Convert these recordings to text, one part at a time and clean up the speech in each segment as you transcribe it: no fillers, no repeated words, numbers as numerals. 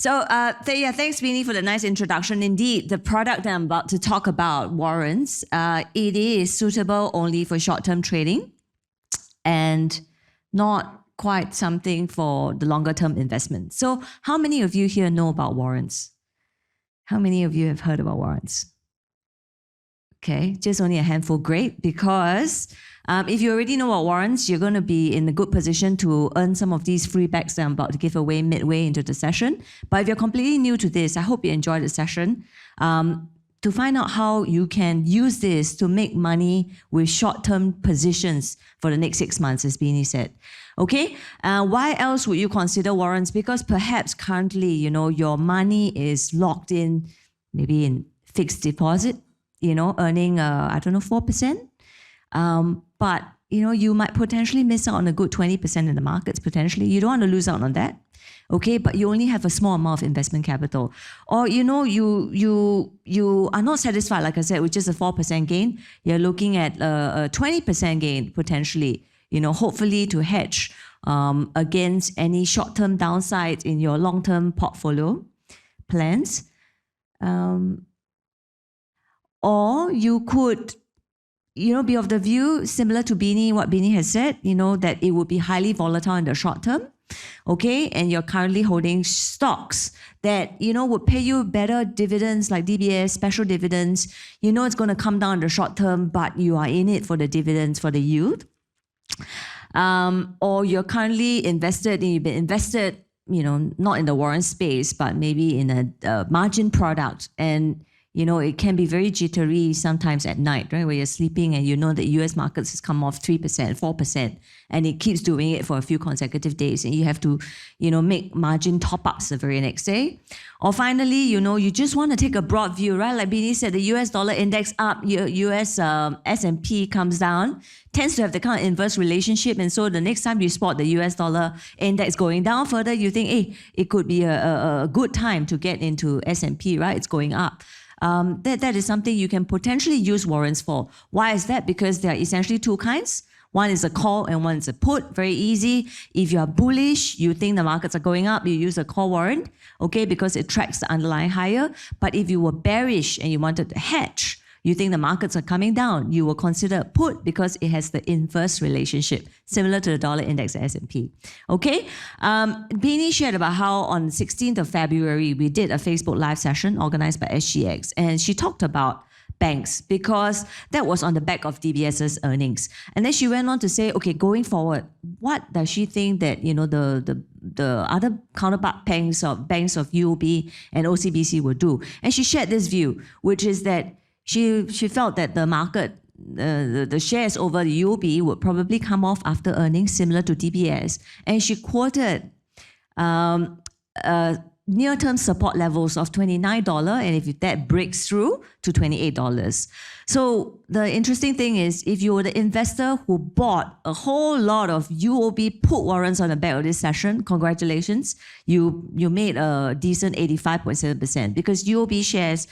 So, thanks, Binni, for the nice introduction. Indeed, the product that I'm about to talk about, warrants, it is suitable only for short-term trading and not quite something for the longer-term investment. So, how many of you here know about warrants? How many of you have heard about warrants? Okay, just only a handful. Great, because if you already know about warrants, you're going to be in a good position to earn some of these free backs that I'm about to give away midway into the session. But if you're completely new to this, I hope you enjoyed the session. To find out how you can use this to make money with short-term positions for the next 6 months, as Binni said. Okay, why else would you consider warrants? Because perhaps currently, your money is locked in, maybe in fixed deposit, earning, 4%. But, you might potentially miss out on a good 20% in the markets, potentially. You don't want to lose out on that. Okay, but you only have a small amount of investment capital. Or, you are not satisfied, like I said, with just a 4% gain. You're looking at a 20% gain, potentially, hopefully to hedge against any short-term downside in your long-term portfolio plans. Or you could, be of the view, similar to Binni, what Binni has said, that it would be highly volatile in the short term, okay? And you're currently holding stocks that, would pay you better dividends like DBS, special dividends. It's going to come down in the short term, but you are in it for the dividends, for the yield. Or you're currently invested, and you've been invested, not in the warrant space, but maybe in a margin product. And it can be very jittery sometimes at night, right? Where you're sleeping and that US markets has come off 3%, 4%, and it keeps doing it for a few consecutive days. And you have to, make margin top-ups the very next day. Or finally, you just want to take a broad view, right? Like Binni said, the US dollar index up, US S&P comes down, tends to have the kind of inverse relationship. And so the next time you spot the US dollar index going down further, you think, hey, it could be a good time to get into S&P, right? It's going up. That is something you can potentially use warrants for. Why is that? Because there are essentially two kinds. One is a call and one is a put. Very easy. If you are bullish, you think the markets are going up, you use a call warrant, okay, because it tracks the underlying higher. But if you were bearish and you wanted to hedge, you think the markets are coming down, you will consider a put because it has the inverse relationship, similar to the dollar index at S&P. Okay? Binni shared about how on 16th of February, we did a Facebook live session organized by SGX, and she talked about banks because that was on the back of DBS's earnings. And then she went on to say, okay, going forward, what does she think that, the other counterpart banks of UOB and OCBC will do? And she shared this view, which is that she felt that the market, the shares over the UOB would probably come off after earnings similar to DBS. And she quoted near-term support levels of $29, and if that breaks through, to $28. So the interesting thing is, if you were the investor who bought a whole lot of UOB put warrants on the back of this session, congratulations, you made a decent 85.7% because UOB shares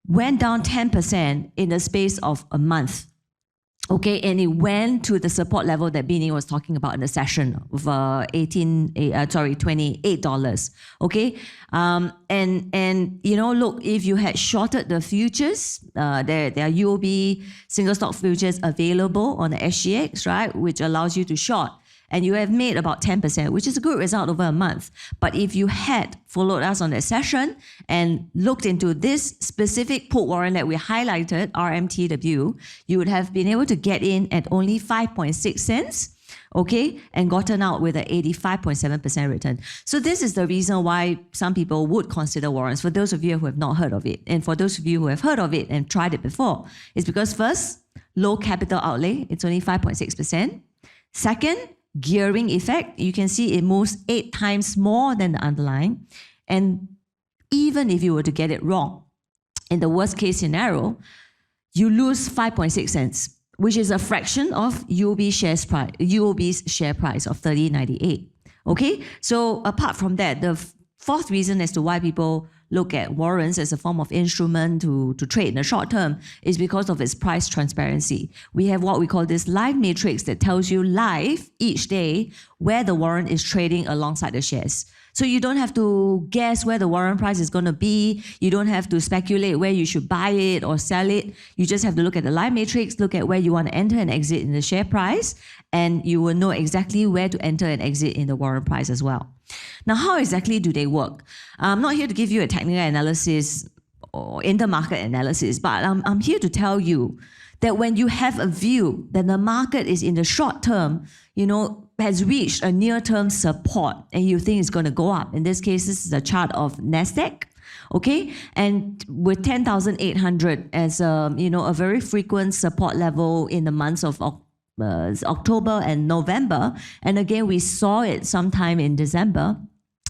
went down 10% in the space of a month. Okay, and it went to the support level that Binni was talking about in the session of $28. Okay, and look, if you had shorted the futures, there are UOB single stock futures available on the SGX, right, which allows you to short. And you have made about 10%, which is a good result over a month. But if you had followed us on that session and looked into this specific put warrant that we highlighted, RMTW, you would have been able to get in at only 5.6 cents, okay, and gotten out with an 85.7% return. So this is the reason why some people would consider warrants, for those of you who have not heard of it. And for those of you who have heard of it and tried it before, it's because first, low capital outlay, it's only 5.6%. Second, gearing effect, you can see it moves 8 times more than the underlying. And even if you were to get it wrong, in the worst case scenario, you lose 5.6 cents, which is a fraction of UOB's share price of 30.98. Okay, so apart from that, the fourth reason as to why people look at warrants as a form of instrument to trade in the short term is because of its price transparency. We have what we call this live matrix that tells you live each day where the warrant is trading alongside the shares. So you don't have to guess where the warrant price is going to be. You don't have to speculate where you should buy it or sell it. You just have to look at the live matrix, look at where you want to enter and exit in the share price, and you will know exactly where to enter and exit in the warrant price as well. Now, how exactly do they work? I'm not here to give you a technical analysis or intermarket analysis, but I'm here to tell you that when you have a view that the market is in the short term, has reached a near-term support and you think it's going to go up. In this case, this is a chart of NASDAQ, okay? And with 10,800 as a very frequent support level in the months of October and November, and again, we saw it sometime in December.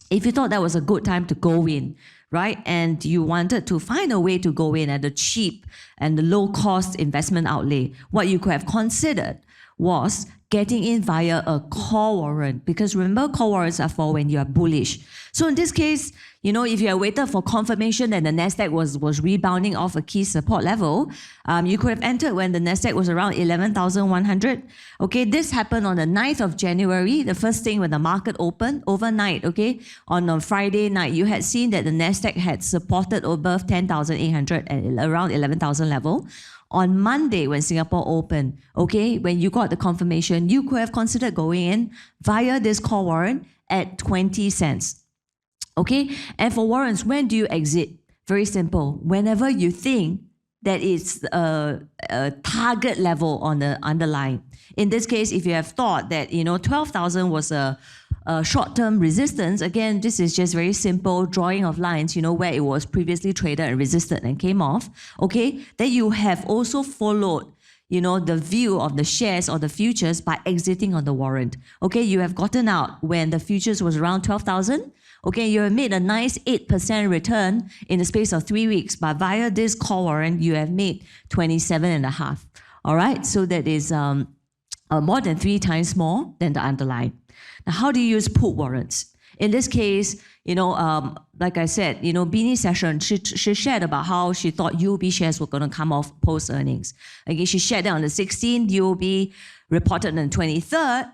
If you thought that was a good time to go in, right? And you wanted to find a way to go in at a cheap and the low-cost investment outlay, what you could have considered was getting in via a call warrant. Because remember, call warrants are for when you are bullish. So in this case, if you had waited for confirmation that the NASDAQ was rebounding off a key support level, you could have entered when the NASDAQ was around 11,100. Okay, this happened on the 9th of January, the first thing when the market opened, overnight, okay? On Friday night, you had seen that the NASDAQ had supported above 10,800 and around 11,000 level. On Monday, when Singapore opened, okay, when you got the confirmation, you could have considered going in via this call warrant at 20 cents. Okay, and for warrants, when do you exit? Very simple. Whenever you think that it's a target level on the underlying. In this case, if you have thought that 12,000 was a short-term resistance, again, this is just very simple drawing of lines, where it was previously traded and resisted and came off. Okay, then you have also followed the view of the shares or the futures by exiting on the warrant. Okay, you have gotten out when the futures was around 12,000. Okay, you have made a nice 8% return in the space of 3 weeks, but via this call warrant, you have made 27.5. All right, so that is more than 3 times more than the underlying. Now, how do you use put warrants? In this case, like I said, Binni's session, she shared about how she thought UOB shares were going to come off post-earnings. Again, she shared that on the 16th, UOB reported on the 23rd,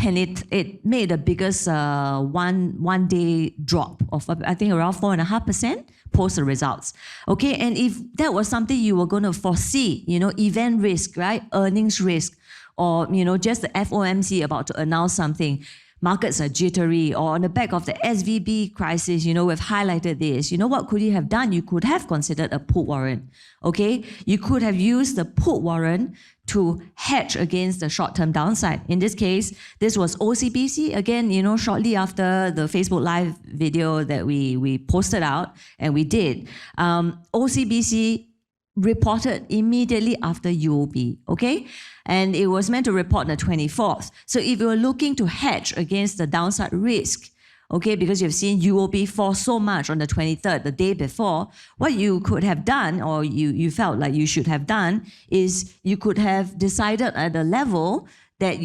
and it made the biggest one day drop of, I think, around 4.5% post the results. Okay, and if that was something you were going to foresee, event risk, right, earnings risk, or just the FOMC about to announce something, markets are jittery, or on the back of the SVB crisis, we've highlighted this. What could you have done? You could have considered a put warrant, okay? You could have used the put warrant to hedge against the short-term downside. In this case, this was OCBC. Again, shortly after the Facebook Live video that we posted out, and we did, OCBC reported immediately after UOB, okay? And it was meant to report on the 24th. So if you're looking to hedge against the downside risk, okay, because you've seen UOB fall so much on the 23rd, the day before, what you could have done, or you felt like you should have done, is you could have decided at a level that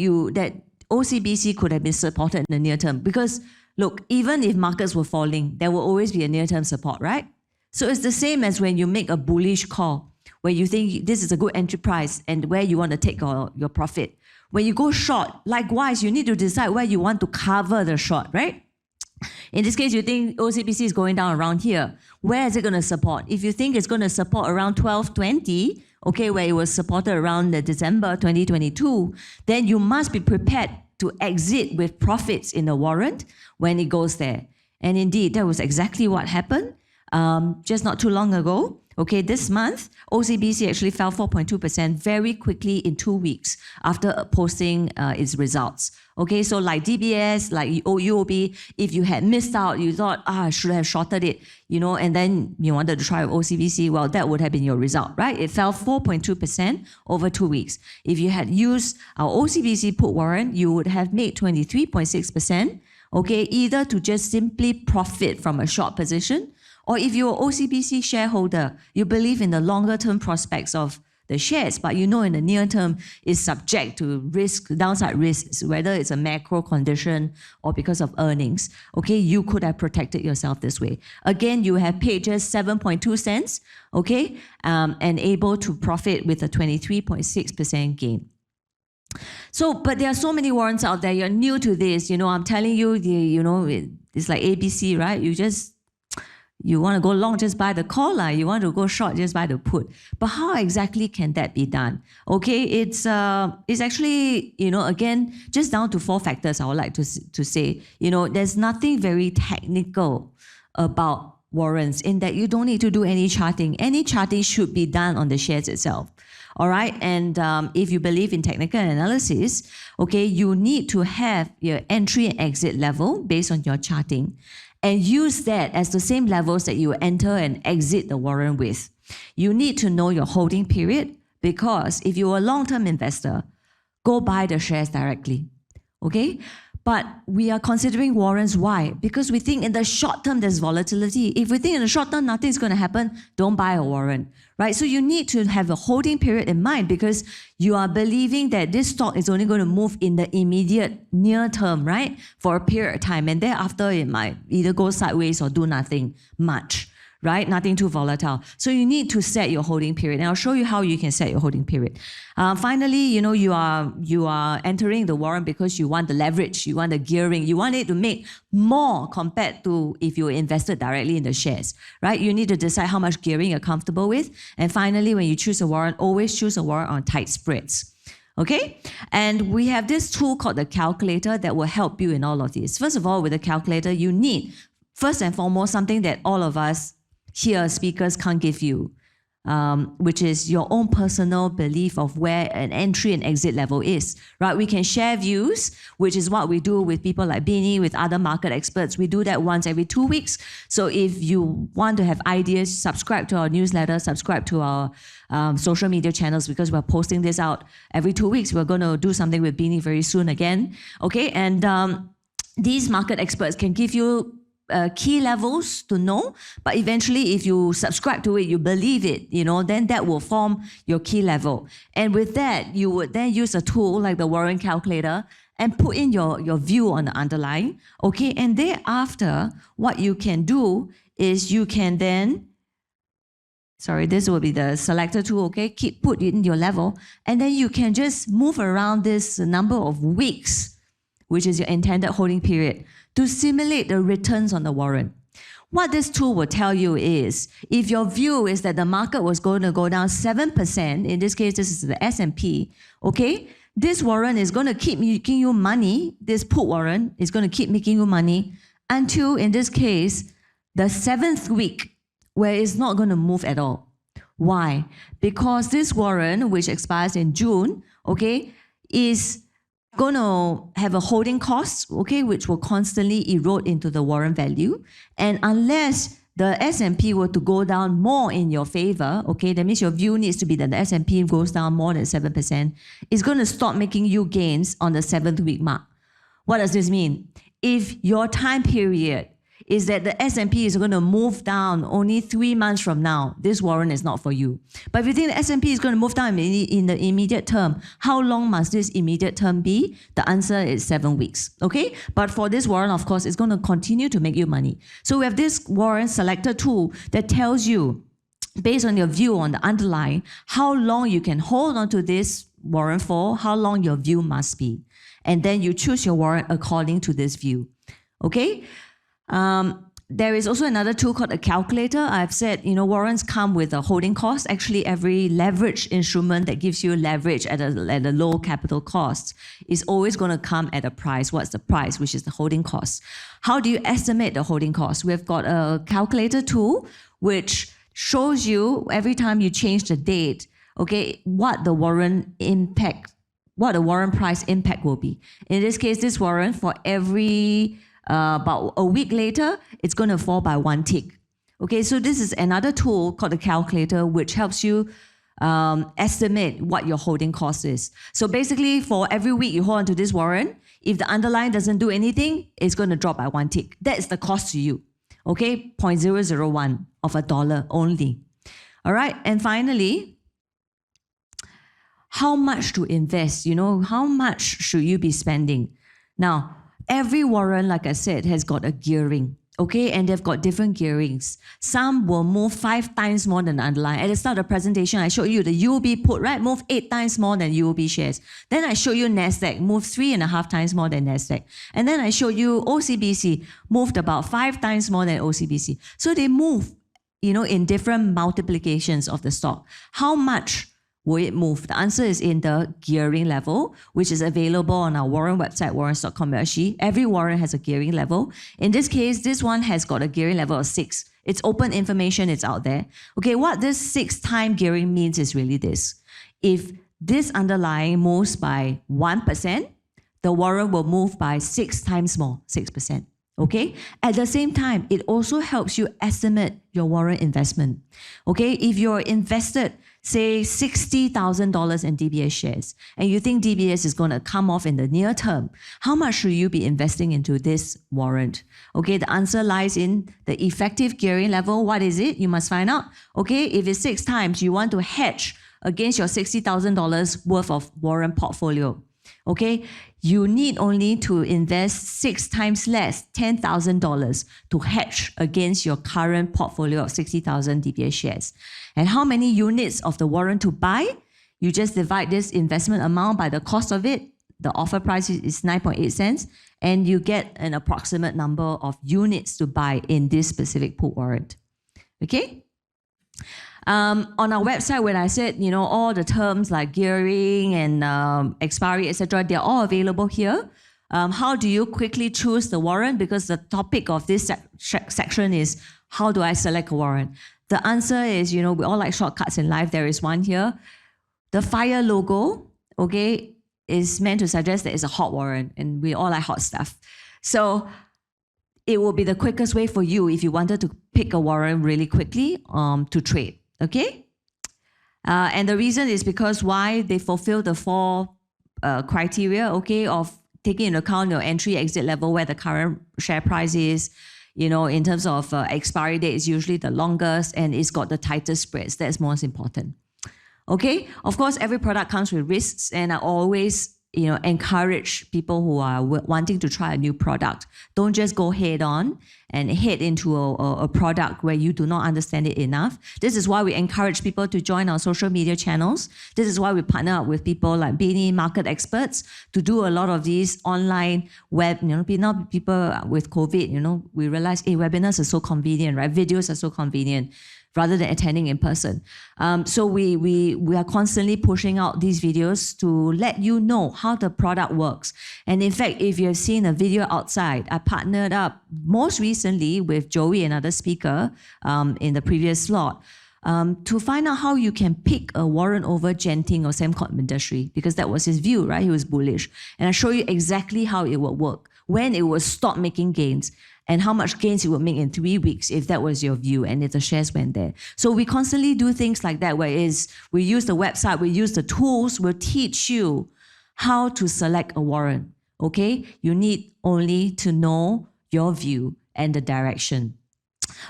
OCBC could have been supported in the near term. Because look, even if markets were falling, there will always be a near-term support, right? So it's the same as when you make a bullish call, where you think this is a good entry price and where you want to take your profit. When you go short, likewise, you need to decide where you want to cover the short, right? In this case, you think OCBC is going down around here. Where is it going to support? If you think it's going to support around 12.20, okay, where it was supported around the December 2022, then you must be prepared to exit with profits in the warrant when it goes there. And indeed, that was exactly what happened just not too long ago. Okay, this month, OCBC actually fell 4.2% very quickly in 2 weeks after posting its results. Okay, so like DBS, like UOB, if you had missed out, you thought, I should have shorted it, and then you wanted to try with OCBC, well, that would have been your result, right? It fell 4.2% over 2 weeks. If you had used our OCBC put warrant, you would have made 23.6%, okay, either to just simply profit from a short position, or if you're an OCBC shareholder, you believe in the longer-term prospects of the shares, but in the near term is subject to risk, downside risks, whether it's a macro condition or because of earnings, okay, you could have protected yourself this way. Again, you have paid just 7.2 cents, okay, and able to profit with a 23.6% gain. So, but there are so many warrants out there. You're new to this. I'm telling you, it's like ABC, right? You want to go long, just buy the call. You want to go short, just buy the put. But how exactly can that be done? Okay, it's actually, again, just down to 4 factors I would like to say. There's nothing very technical about warrants in that you don't need to do any charting. Any charting should be done on the shares itself. All right, and if you believe in technical analysis, okay, you need to have your entry and exit level based on your charting and use that as the same levels that you enter and exit the warrant with. You need to know your holding period because if you're a long-term investor, go buy the shares directly, okay? But we are considering warrants. Why? Because we think in the short term there's volatility. If we think in the short term nothing's going to happen, don't buy a warrant, right? So you need to have a holding period in mind because you are believing that this stock is only going to move in the immediate near term, right? For a period of time. And thereafter it might either go sideways or do nothing much, right? Nothing too volatile. So you need to set your holding period. And I'll show you how you can set your holding period. Finally, you are entering the warrant because you want the leverage, you want the gearing, you want it to make more compared to if you invested directly in the shares, right? You need to decide how much gearing you're comfortable with. And finally, when you choose a warrant, always choose a warrant on tight spreads. Okay? And we have this tool called the calculator that will help you in all of this. First of all, with the calculator, you need, first and foremost, something that all of us here speakers can't give you, which is your own personal belief of where an entry and exit level is, right? We can share views, which is what we do with people like Binni, with other market experts. We do that once every 2 weeks. So if you want to have ideas, subscribe to our newsletter, subscribe to our social media channels because we're posting this out every 2 weeks. We're going to do something with Binni very soon again, okay? And these market experts can give you key levels to know, but eventually if you subscribe to it, you believe it, then that will form your key level. And with that, you would then use a tool like the warrant calculator and put in your view on the underlying, okay? And thereafter, what you can do is you can then, this will be the selector tool, okay? Put in your level, and then you can just move around this number of weeks, which is your intended holding period, to simulate the returns on the warrant. What this tool will tell you is, if your view is that the market was going to go down 7%, in this case, this is the S&P, okay? This warrant is going to keep making you money, this put warrant is going to keep making you money until, in this case, the 7th week, where it's not going to move at all. Why? Because this warrant, which expires in June, okay, is going to have a holding cost, okay, which will constantly erode into the warrant value. And unless the S&P were to go down more in your favor, okay, that means your view needs to be that the S&P goes down more than 7%, it's going to stop making you gains on the 7th week mark. What does this mean? If your time period is that the S&P is going to move down only 3 months from now, this warrant is not for you. But if you think the S&P is going to move down in the immediate term, how long must this immediate term be? The answer is 7 weeks, okay? But for this warrant, of course, it's going to continue to make you money. So we have this warrant selector tool that tells you, based on your view on the underlying, how long you can hold on to this warrant for, how long your view must be. And then you choose your warrant according to this view, okay? There is also another tool called a calculator. I've said, warrants come with a holding cost. Actually, every leverage instrument that gives you leverage at a low capital cost is always going to come at a price. What's the price? Which is the holding cost. How do you estimate the holding cost? We've got a calculator tool which shows you every time you change the date, okay, what the warrant price impact will be. In this case, this warrant, for every about a week later, it's going to fall by 1 tick. Okay, so this is another tool called the calculator, which helps you estimate what your holding cost is. So basically, for every week you hold on to this warrant, if the underlying doesn't do anything, it's going to drop by 1 tick. That is the cost to you. Okay, 0.001 of a dollar only. All right, and finally, how much to invest? How much should you be spending? Now, every warrant, like I said, has got a gearing. Okay, and they've got different gearings. Some will move 5 times more than the underlying. At the start of the presentation, I showed you the UOB put, right? Move 8 times more than UOB shares. Then I showed you NASDAQ, moved 3.5 times more than NASDAQ. And then I showed you OCBC, moved about 5 times more than OCBC. So they move, in different multiplications of the stock. How much will it move? The answer is in the gearing level, which is available on our warrant website, warrants.com. Every warrant has a gearing level. In this case, this one has got a gearing level of 6. It's open information, it's out there. Okay, what this 6-time gearing means is really this. If this underlying moves by 1%, the warrant will move by 6 times more, 6%. Okay? At the same time, it also helps you estimate your warrant investment. Okay? If you're invested, say $60,000 in DBS shares, and you think DBS is going to come off in the near term, how much should you be investing into this warrant? Okay, the answer lies in the effective gearing level. What is it? You must find out. Okay, if it's 6 times, you want to hedge against your $60,000 worth of warrant portfolio. Okay, you need only to invest 6 times less, $10,000, to hedge against your current portfolio of 60,000 DBS shares. And how many units of the warrant to buy? You just divide this investment amount by the cost of it. The offer price is 9.8 cents, and you get an approximate number of units to buy in this specific put warrant. Okay? On our website, when I said, all the terms like gearing and expiry, etc., they're all available here. How do you quickly choose the warrant? Because the topic of this section is, how do I select a warrant? The answer is, we all like shortcuts in life. There is one here. The fire logo, okay, is meant to suggest that it's a hot warrant, and we all like hot stuff. So it will be the quickest way for you if you wanted to pick a warrant really quickly to trade. Okay? And the reason is because why they fulfill the 4 criteria, okay, of taking into account your entry exit level, where the current share price is, in terms of expiry date is usually the longest, and it's got the tightest spreads. That's most important. Okay? Of course, every product comes with risks, and I always encourage people who are wanting to try a new product. Don't just go head on and head into a product where you do not understand it enough. This is why we encourage people to join our social media channels. This is why we partner up with people like Binni, market experts, to do a lot of these online web, now people with COVID, we realize, webinars are so convenient, right? Videos are so convenient, rather than attending in person. So we are constantly pushing out these videos to let you know how the product works. And in fact, if you've seen a video outside, I partnered up most recently with Joey, another speaker in the previous slot, to find out how you can pick a warrant over Genting or Sembcorp Industry, because that was his view, right? He was bullish. And I show you exactly how it would work, when it will stop making gains, and how much gains it would make in 3 weeks if that was your view and if the shares went there. So we constantly do things like that, where we use the website, we use the tools, we'll teach you how to select a warrant, okay? You need only to know your view and the direction.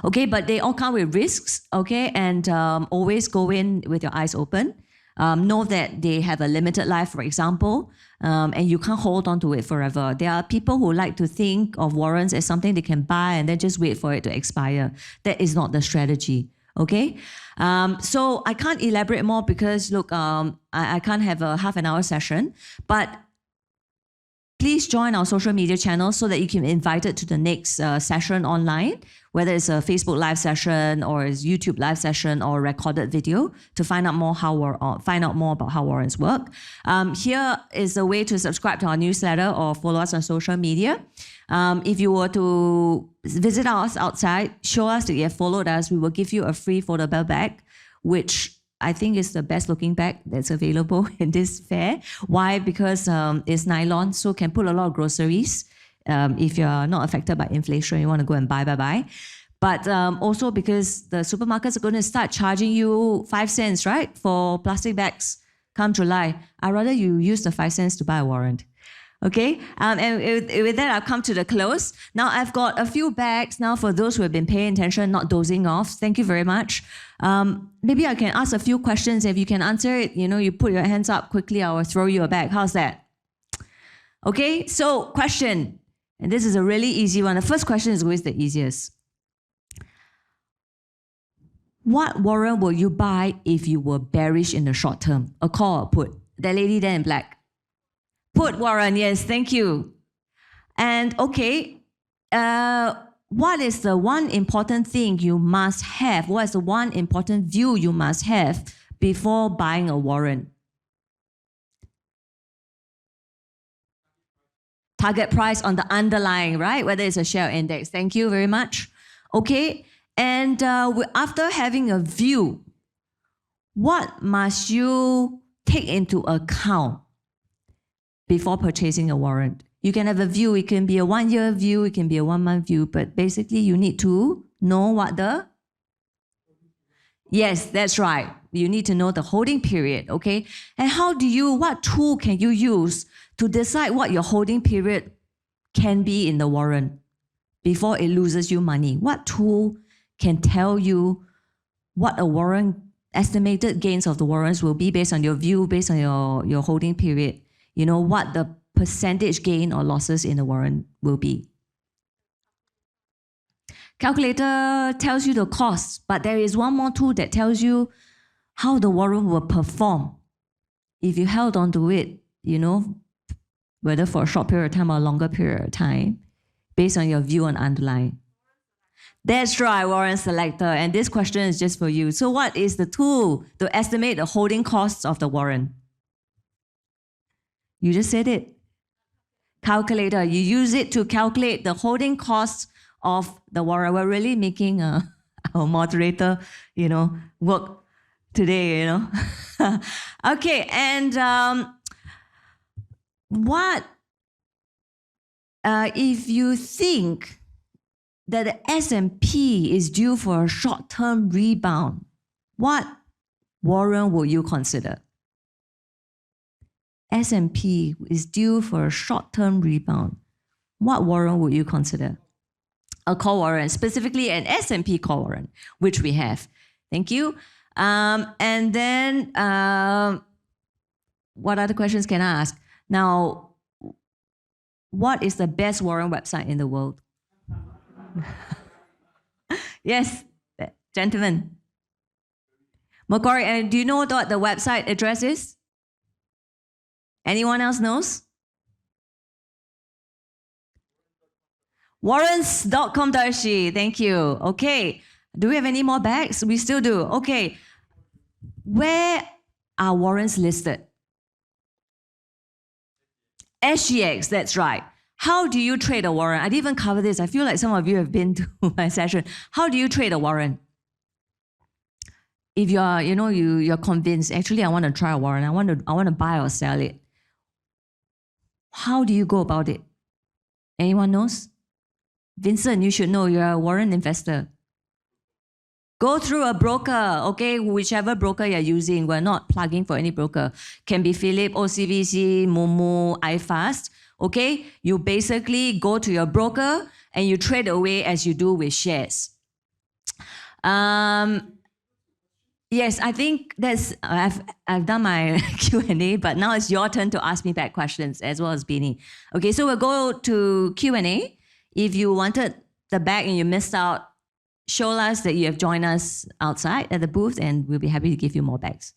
Okay, but they all come with risks, okay? And always go in with your eyes open. Know that they have a limited life, for example, and you can't hold on to it forever. There are people who like to think of warrants as something they can buy and then just wait for it to expire. That is not the strategy, okay? So I can't elaborate more because, look, I can't have a half an hour session, but please join our social media channels so that you can be invited to the next session online, whether it's a Facebook live session or a YouTube live session or a recorded video, to find out more about how warrants work. Here is a way to subscribe to our newsletter or follow us on social media. If you were to visit us outside, show us that you have followed us, we will give you a free photo bell bag, which I think is the best looking bag that's available in this fair. Why? Because it's nylon, so can put a lot of groceries. If you're not affected by inflation, you want to go and buy. But also because the supermarkets are going to start charging you 5 cents, right, for plastic bags come July. I'd rather you use the 5 cents to buy a warrant. Okay, and with that, I'll come to the close. Now, I've got a few bags now for those who have been paying attention, not dozing off. Thank you very much. Maybe I can ask a few questions. If you can answer it, you put your hands up quickly, I will throw you a bag. How's that? Okay, so question. And this is a really easy one. The first question is always the easiest. What warrant will you buy if you were bearish in the short term? A call or put? That lady there in black. Put warrant, yes, thank you. And okay, what is the one important thing you must have? What is the one important view you must have before buying a warrant? Target price on the underlying, right? Whether it's a share or index. Thank you very much. Okay, and after having a view, what must you take into account before purchasing a warrant? You can have a view, it can be a 1-year view, it can be a 1-month view, but basically you need to know what the... Yes, that's right. You need to know the holding period, okay? And what tool can you use to decide what your holding period can be in the warrant before it loses you money? What tool can tell you what a warrant, estimated gains of the warrants will be based on your view, based on your holding period? You know, what the percentage gain or losses in the warrant will be. Calculator tells you the cost, but there is one more tool that tells you how the warrant will perform if you held on to it, you know, whether for a short period of time or a longer period of time, based on your view on underlying. That's right, warrant selector. And this question is just for you. So what is the tool to estimate the holding costs of the warrant? You just said it. Calculator. You use it to calculate the holding costs of the warrant. We're really making our moderator, you know, work today, you know. Okay, and what if you think that the S&P is due for a short-term rebound, what warrant will you consider? S&P is due for a short-term rebound. What warrant would you consider? A call warrant, specifically an S&P call warrant, which we have. Thank you. And then, what other questions can I ask? Now, what is the best warrant website in the world? Yes, gentlemen. Macquarie, and do you know what the website address is? Anyone else knows? Warrants.com.sg. Thank you. Okay. Do we have any more bags? We still do. Okay. Where are warrants listed? SGX, that's right. How do you trade a warrant? I didn't even cover this. I feel like some of you have been to my session. How do you trade a warrant? If you're, you know, you're convinced, actually I want to try a warrant. I want to buy or sell it. How do you go about it? Anyone knows? Vincent, you should know, you're a warrant investor. Go through a broker, okay? Whichever broker you're using. We're not plugging for any broker. Can be Philip, OCBC, Momo, iFast, okay? You basically go to your broker and you trade away as you do with shares. Yes, I think that's, I've done my Q&A, but now it's your turn to ask me back questions as well as Binni. Okay, so we'll go to Q&A. If you wanted the bag and you missed out, show us that you have joined us outside at the booth and we'll be happy to give you more bags.